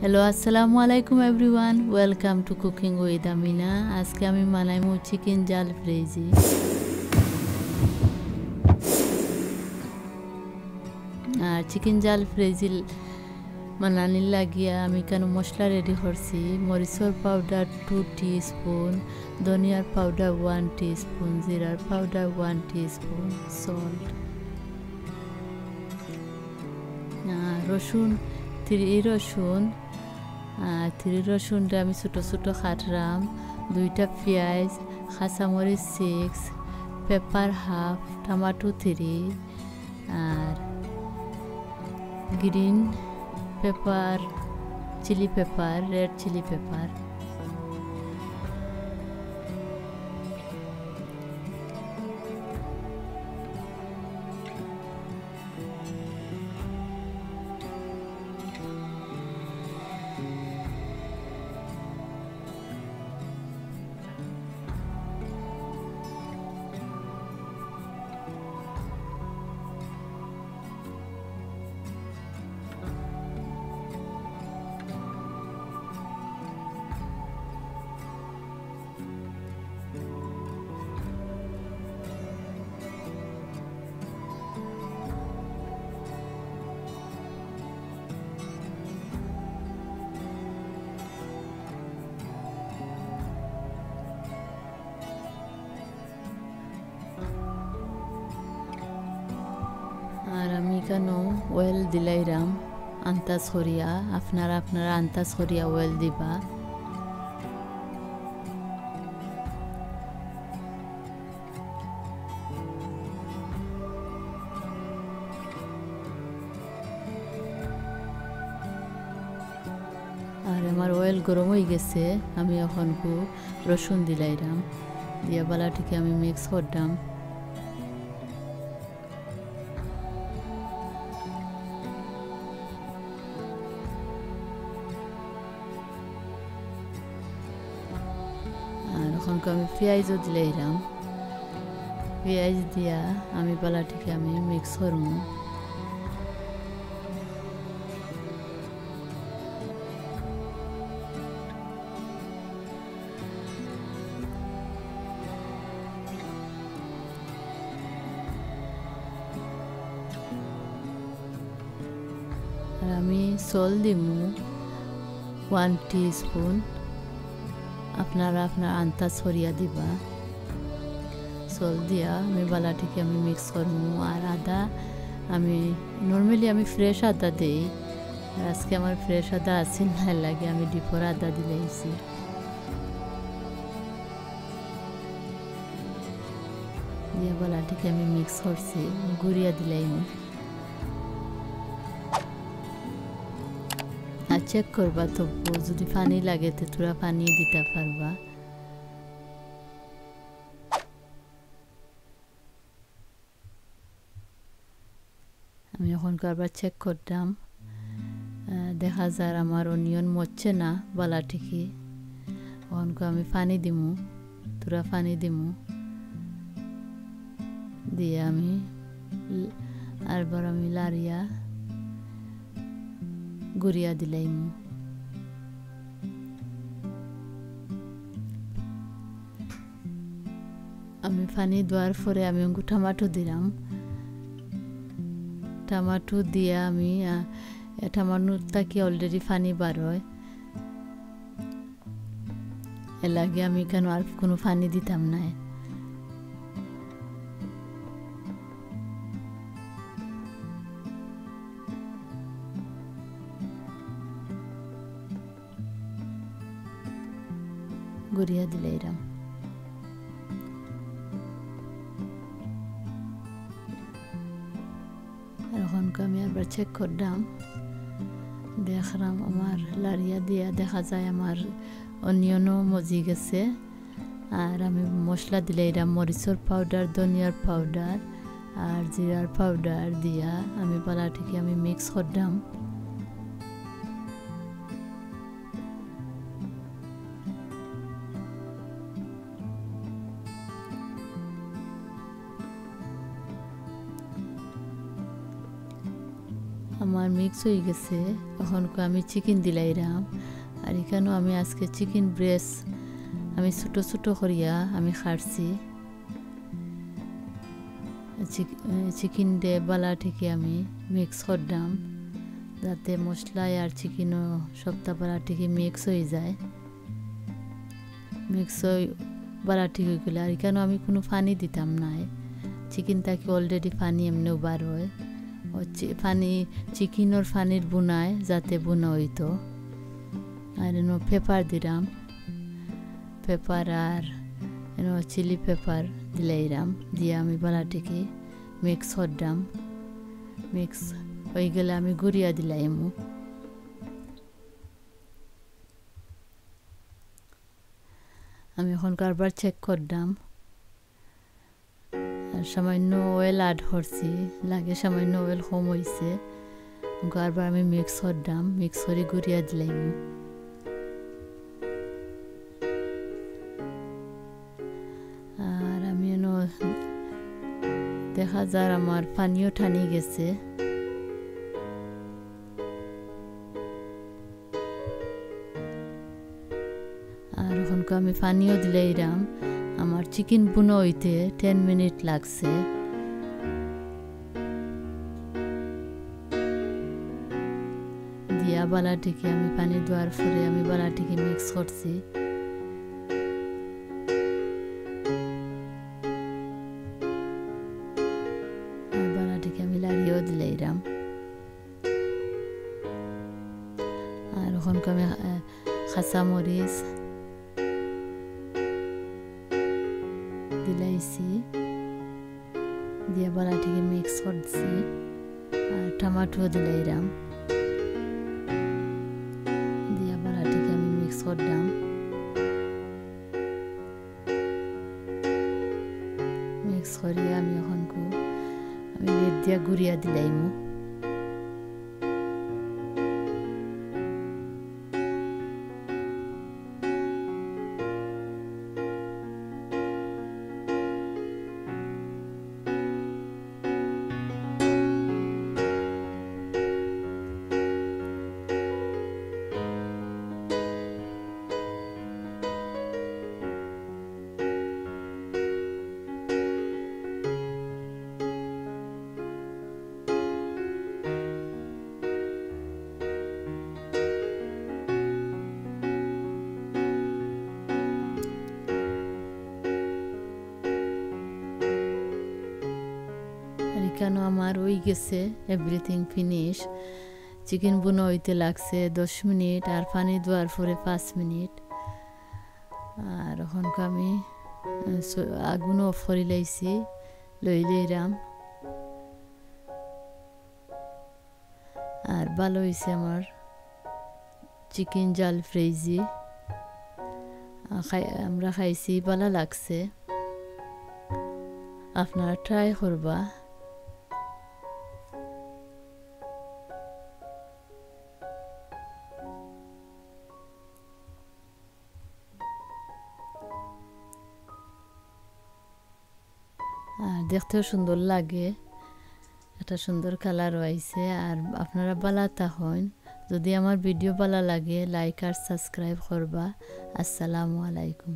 Hello, assalamu alaikum everyone. Welcome to Cooking with Amina. আজকে আমি বানাইমু chicken jalfrezi. আর chicken jalfrezi বানানির লাগিয়া আমি কেন মশলা রেডি করছি। মরিচর পাউডার 2 টিস্পুন, ধনিয়ার পাউডার 1 টিস্পুন, জিরার পাউডার 1 টিস্পুন, সল্ট, রসুন 3 রসুনটা আমি ছোটো ছোটো কাটলাম, 2টা পেঁয়াজ, কাঁচামরিচ 6, পেপার হাফ, টমেটো 3, আর green pepper, chilli pepper, red chilli pepper. আর আমি কেন অয়েল দিলাইরাম আন্তাজ করিয়া, আপনারা আন্তাজ করিয়া অয়েল দিবা। আর আমার অয়েল গরম হয়ে গেছে, আমি এখন রসুন দিলাইরাম, দিয়া বালাটিকে আমি মিক্স করলাম। আর এখন আমি পেঁয়াজও দিলাইরাম, পেঁয়াজ দিয়া আমি বালাটিকে আমি মিক্স করবো। আর আমি সল দিমু 1 টিস্পুন, আপনারা আপনার আন্তাজ সরিয়া দিবা। সল দিয়া আমি বালাটিকে আমি মিক্স করবো। আর আদা আমি নর্মালি আমি ফ্রেশ আদা দিই, আজকে আমার ফ্রেশ আদা আছে না, লাগে আমি ডিপর আদা দিলাইছি। দিয়া বালাটিকে আমি মিক্স করছি, গুড়িয়া দিলাইম। আর চেক করবা তবু যদি পানি লাগে তো তোরা পানি দিতে পারবা। আমি এখন আবার চেক করলাম, দেখা যায় আমার অনিয়ন মরছে না বালাটিকে। এখন আমি পানি দিমু, তোরা পানি দিমু, দিয়ে আমি আরবার আমি লাড়িয়া গুড়িয়া দিলাইমু। আমি পানি দেওয়ার পরে আমি টমাটো দিলাম, টমাটো দিয়া আমি টমাটোটা কি অলরেডি পানি বার হয়, এর লাগে আমি কেন আর কোনো পানি দিতাম না। গুড়িয়া দিলাইরাম। এখন আমি আবার চেক করলাম, দেখলাম আমার লাড়িয়া দিয়া দেখা যায় আমার অনিয়নও মজি গেছে। আর আমি মশলা দিলাইরাম মরিচর পাউডার, ধনিয়ার পাউডার আর জিরার পাউডার দিয়া আমি বালাটিকে আমি মিক্স করলাম। আমার মিক্স হয়ে গেছে। এখন আমি চিকেন দিলাইরাম। আর এখানেও আমি আজকে চিকেন ব্রেস্ট আমি ছোটো ছোটো করিয়া আমি কাটছি। চিকেন ডে বালা থেকে আমি মিক্স করলাম যাতে মশলা আর চিকেনও সপ্তাহ বালা থেকে মিক্স হয়ে যায়। মিক্স হয়ে বালা ঠিক হয়ে গেলে আর এখানেও আমি কোনো পানি দিতাম না। চিকেন থেকে অলরেডি পানি এমনিও বার হয়। পানি চিকেনের পানির বুনায় যাতে বুনা হইতো। আর পেপার দিলাম, পেপার আর চিলি পেপার দিলাইরাম দিয়ে আমি বালাটিকে মিক্স করলাম। মিক্স হয়ে গেলে আমি গুড়িয়া দিলাইমু। আমি এখন কারবার চেক করলাম আর সামান্য অয়েল অ্যাড করছি, লাগে সামান্য অয়েল কম হয়েছে। কারবার আমি মিক্স করলাম, মিক্স করে গুড়িয়া দিলাইমু। আর আমি দেখা যায় আমার পানিও টানি গেছে। আর এখন আমি পানিও দিলাইরাম। আমার চিকেন বুনো হইতে 10 মিনিট লাগছে। দিয়া বালাটিকে আমি পানি দেওয়ার পরে আমি বালাটিকে মিক্স করছি। আর বালাটিকে আমি লাড়িয়েও দিলাইরাম। আর এখন আমি কাঁচামরিচ দিলাইছি, দিয়ে বালাটিকে মিক্স করছি। আর টমাটো দিলাইরাম, দিয়ে বালাটিকে আমি মিক্স করলাম। মিক্স করিয়ে আমি এখন আমি লেট দিয়া গুড়িয়া দিলাইমু। এখানে আমার হয়ে গেছে এভরিথিং ফিনিশ। চিকেন বুনো হইতে লাগছে 10 মিনিট আর পানি দেওয়ার পরে 5 মিনিট। আর এখন আমি আগুন অফ করে লাইছি, লইলাম। আর ভালো হয়েছে আমার চিকেন জালফ্রেজি। আমরা খাইছি, ভালো লাগছে। আপনারা ট্রাই করবা। আর দেখতেও সুন্দর লাগে, একটা সুন্দর কালারও আইছে। আর আপনারা বালাতা হন, যদি আমার ভিডিও ভালো লাগে লাইক আর সাবস্ক্রাইব করবা। আসসালামু আলাইকুম।